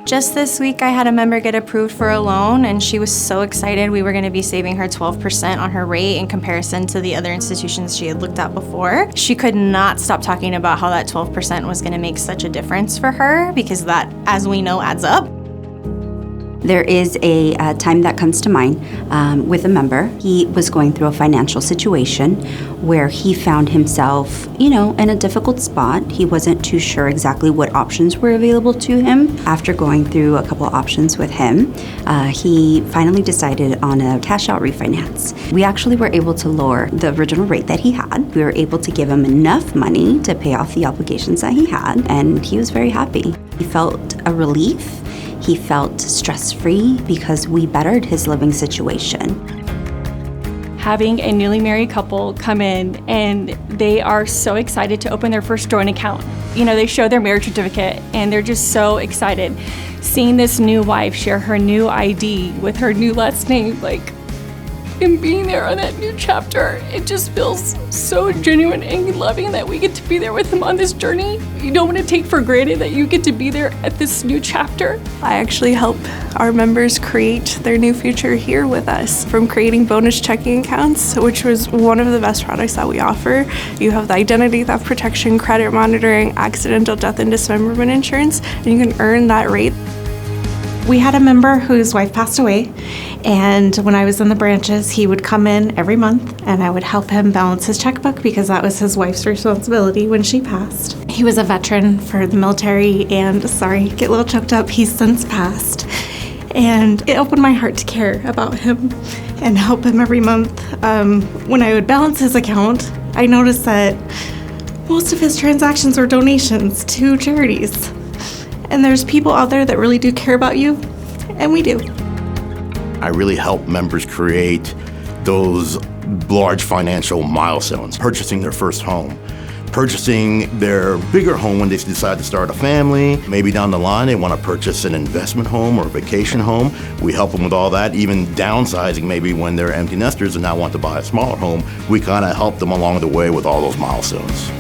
Just this week, I had a member get approved for a loan, and she was so excited. We were going to be saving her 12% on her rate in comparison to the other institutions she had looked at before. She could not stop talking about how that 12% was going to make such a difference for her, because that, as we know, adds up. There is a time that comes to mind with a member. He was going through a financial situation where he found himself, in a difficult spot. He wasn't too sure exactly what options were available to him. After going through a couple options with him, he finally decided on a cash-out refinance. We actually were able to lower the original rate that he had. We were able to give him enough money to pay off the obligations that he had, and he was very happy. He felt a relief. He felt stress-free because we bettered his living situation. Having a newly married couple come in and they are so excited to open their first joint account. They show their marriage certificate and they're just so excited. Seeing this new wife share her new ID with her new last name, and being there on that new chapter, it just feels so genuine and loving that we get to be there with him on this journey. You don't want to take for granted that you get to be there at this new chapter. I actually help our members create their new future here with us, from creating bonus checking accounts, which was one of the best products that we offer. You have the identity theft protection, credit monitoring, accidental death and dismemberment insurance, and you can earn that rate. We had a member whose wife passed away, and when I was in the branches, he would come in every month and I would help him balance his checkbook because that was his wife's responsibility when she passed. He was a veteran for the military and, get a little choked up, he's since passed. And it opened my heart to care about him and help him every month. When I would balance his account, I noticed that most of his transactions were donations to charities. And there's people out there that really do care about you, and we do. I really help members create those large financial milestones, purchasing their first home, purchasing their bigger home when they decide to start a family. Maybe down the line they want to purchase an investment home or a vacation home. We help them with all that, even downsizing maybe when they're empty nesters and now want to buy a smaller home. We kind of help them along the way with all those milestones.